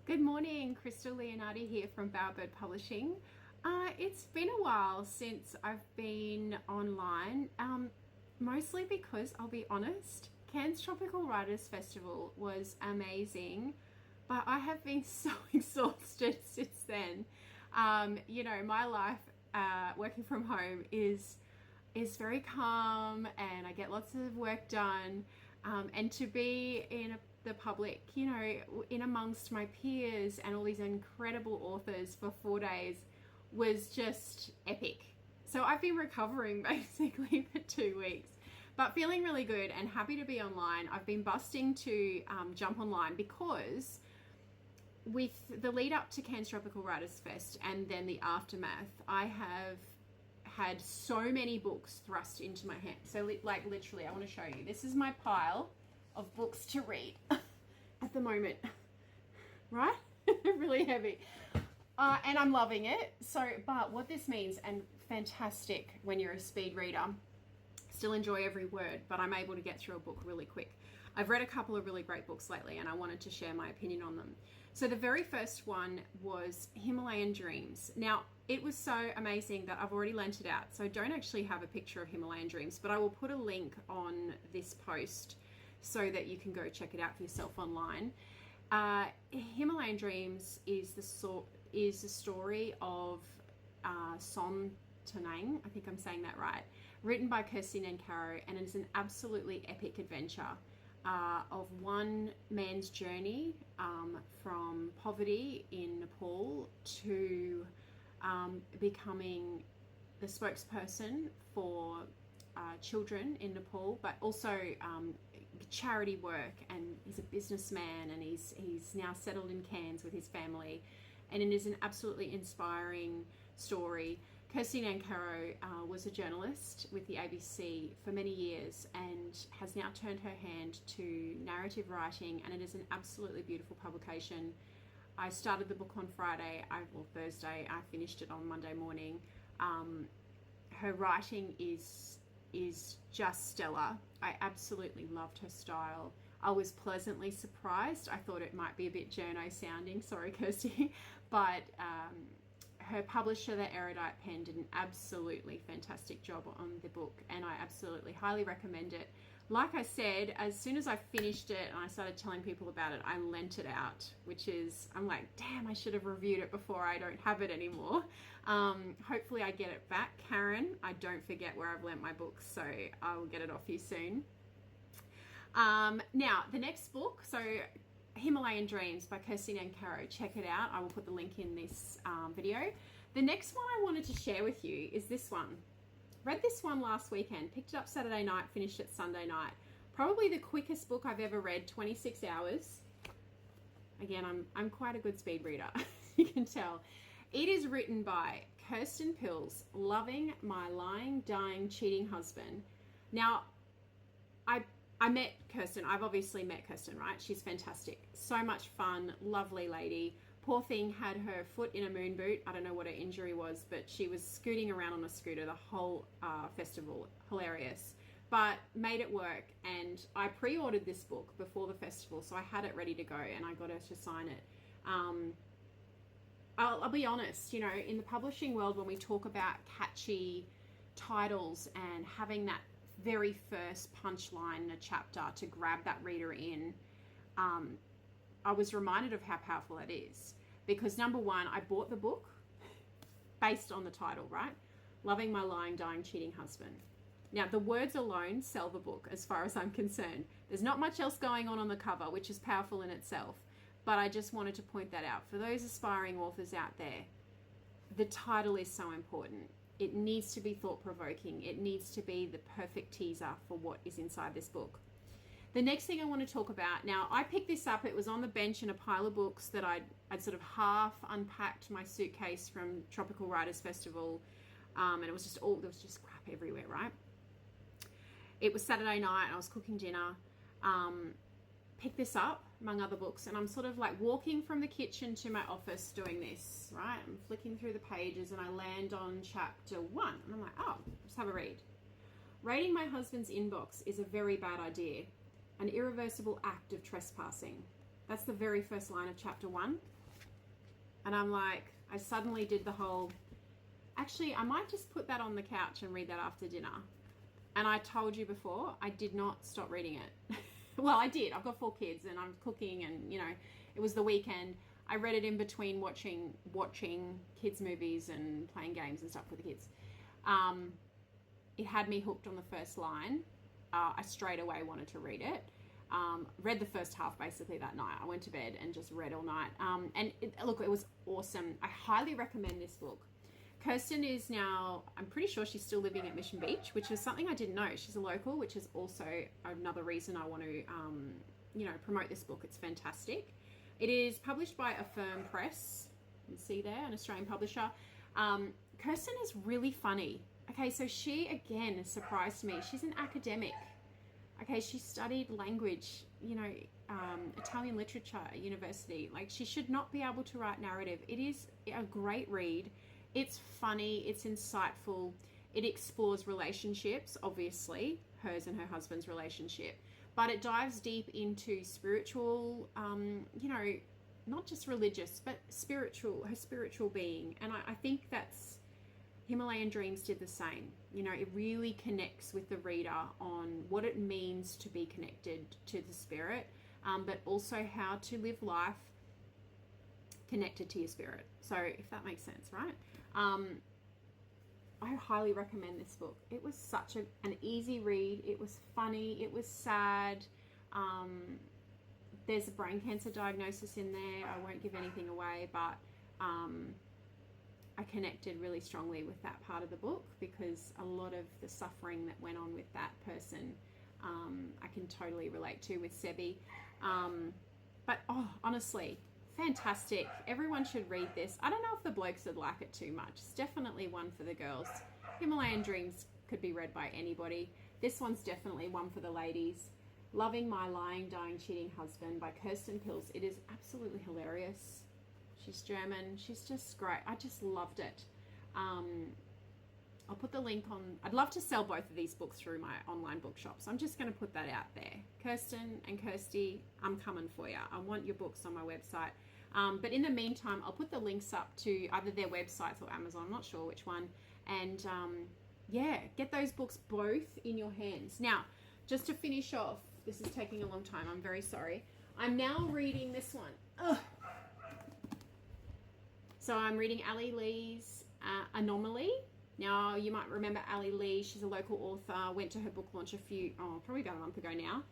Good morning, Crystal Leonardi here from Bowerbird Publishing. It's been a while since I've been online, mostly because, I'll be honest, Cairns Tropical Writers Festival was amazing, but I have been so exhausted since then. My life working from home is very calm and I get lots of work done, and to be in the public, in amongst my peers and all these incredible authors for 4 days was just epic. So I've been recovering basically for 2 weeks, but feeling really good and happy to be online. I've been busting to jump online because with the lead up to Cairns Tropical Writers Fest and then the aftermath, I have had so many books thrust into my hand. So literally, I want to show you. This is my pile of books to read at the moment, right? Really heavy. And I'm loving it. But what this means, and fantastic when you're a speed reader, still enjoy every word, but I'm able to get through a book really quick. I've read a couple of really great books lately and I wanted to share my opinion on them. So the very first one was Himalayan Dreams. Now, it was so amazing that I've already lent it out. So I don't actually have a picture of Himalayan Dreams, but I will put a link on this post so that you can go check it out for yourself online. Himalayan Dreams is the story of Son Tanang, I think I'm saying that right, written by Kirsten and Caro, and it is an absolutely epic adventure of one man's journey from poverty in Nepal to becoming the spokesperson for children in Nepal, but also charity work, and he's a businessman and he's now settled in Cairns with his family, and it is an absolutely inspiring story. Kirsten Ankaro was a journalist with the ABC for many years and has now turned her hand to narrative writing, and it is an absolutely beautiful publication. I started the book on Thursday. I finished it on Monday morning. Her writing is just stellar. I absolutely loved her style. I was pleasantly surprised. I thought it might be a bit journo sounding, sorry Kirsty, but her publisher, the Erudite Pen, did an absolutely fantastic job on the book, and I absolutely highly recommend it. Like I said, as soon as I finished it and I started telling people about it, I lent it out, I'm like, damn, I should have reviewed it before. I don't have it anymore. Hopefully I get it back. Karen, I don't forget where I've lent my books, so I will get it off you soon. Now, the next book, so Himalayan Dreams by Kirsten and Caro. Check it out. I will put the link in this video. The next one I wanted to share with you is this one. Read this one last weekend, picked it up Saturday night, finished it Sunday night. Probably the quickest book I've ever read, 26 hours. Again, I'm quite a good speed reader, you can tell. It is written by Kirsten Pilz, Loving My Lying, Dying, Cheating Husband. Now, I met Kirsten. I've obviously met Kirsten, right? She's fantastic. So much fun, lovely lady. Poor thing had her foot in a moon boot. I don't know what her injury was, but she was scooting around on a scooter the whole festival. Hilarious. But made it work. And I pre-ordered this book before the festival, so I had it ready to go and I got her to sign it. I'll be honest, in the publishing world, when we talk about catchy titles and having that very first punchline in a chapter to grab that reader in, I was reminded of how powerful that is. Because number one, I bought the book based on the title, right? Loving My Lying, Dying, Cheating Husband. Now, the words alone sell the book as far as I'm concerned. There's not much else going on the cover, which is powerful in itself. But I just wanted to point that out. For those aspiring authors out there, the title is so important. It needs to be thought-provoking. It needs to be the perfect teaser for what is inside this book. The next thing I want to talk about, now I picked this up, it was on the bench in a pile of books that I'd sort of half unpacked my suitcase from Tropical Writers Festival, and it was just there was just crap everywhere, right? It was Saturday night, I was cooking dinner, picked this up among other books, and I'm sort of like walking from the kitchen to my office doing this, right? I'm flicking through the pages and I land on chapter 1 and I'm like, oh, let's have a read. Raiding my husband's inbox is a very bad idea, an irreversible act of trespassing. That's the very first line of chapter 1. And I'm like, I suddenly did the whole, actually, I might just put that on the couch and read that after dinner. And I told you before, I did not stop reading it. Well, I did. I've got 4 kids and I'm cooking and, you know, it was the weekend. I read it in between watching kids' movies and playing games and stuff with the kids. It had me hooked on the first line. I straight away wanted to read it. Read the first half basically that night. I went to bed and just read all night. Look, it was awesome. I highly recommend this book. Kirsten is now, I'm pretty sure she's still living at Mission Beach, which is something I didn't know. She's a local, which is also another reason I want to, promote this book. It's fantastic. It is published by Affirm Press. You can see there, an Australian publisher. Kirsten is really funny. Okay, so she, again, surprised me. She's an academic. Okay, she studied language, Italian literature at university. Like, she should not be able to write narrative. It is a great read. It's funny, it's insightful, it explores relationships, obviously, hers and her husband's relationship, but it dives deep into spiritual, not just religious, but her spiritual being. And I think that's, Himalayan Dreams did the same. It really connects with the reader on what it means to be connected to the spirit, but also how to live life connected to your spirit. So if that makes sense, right? I highly recommend this book. It was such an easy read. It was funny. It was sad. There's a brain cancer diagnosis in there. I won't give anything away, but I connected really strongly with that part of the book because a lot of the suffering that went on with that person, I can totally relate to with Sebi. But honestly, fantastic. Everyone should read this. I don't know if the blokes would like it too much. It's definitely one for the girls. Himalayan Dreams could be read by anybody. This one's definitely one for the ladies. Loving My Lying, Dying, Cheating Husband by Kirsten Pilz. It is absolutely hilarious. She's German. She's just great. I just loved it. I'll put the link on. I'd love to sell both of these books through my online bookshop. So I'm just going to put that out there. Kirsten and Kirsty, I'm coming for you. I want your books on my website. But in the meantime, I'll put the links up to either their websites or Amazon. I'm not sure which one. And get those books both in your hands. Now, just to finish off, this is taking a long time. I'm very sorry. I'm now reading this one. Ugh. So I'm reading Ali Lee's Anomaly. Now, you might remember Ali Lee. She's a local author. Went to her book launch probably about a month ago now.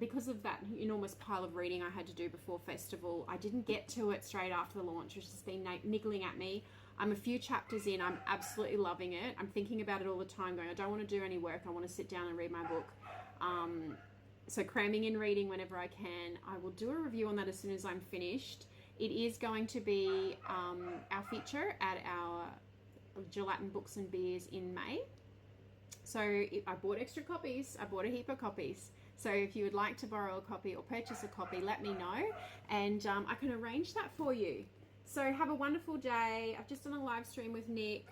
Because of that enormous pile of reading I had to do before festival, I didn't get to it straight after the launch, which has been niggling at me. I'm a few chapters in. I'm absolutely loving it. I'm thinking about it all the time, going, I don't want to do any work. I want to sit down and read my book. So cramming in reading whenever I can. I will do a review on that as soon as I'm finished. It is going to be our feature at our Gelatin Books and Beers in May. So I bought extra copies. I bought a heap of copies. So if you would like to borrow a copy or purchase a copy, let me know, and I can arrange that for you. So have a wonderful day. I've just done a live stream with Nick.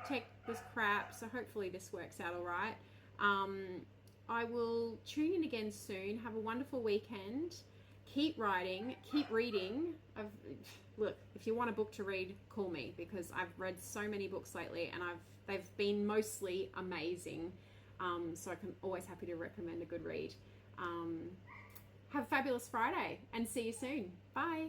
Tech was crap, so hopefully this works out all right. I will tune in again soon. Have a wonderful weekend. Keep writing, keep reading. Look, if you want a book to read, call me, because I've read so many books lately and they've been mostly amazing. So I'm always happy to recommend a good read. Have a fabulous Friday and see you soon. Bye.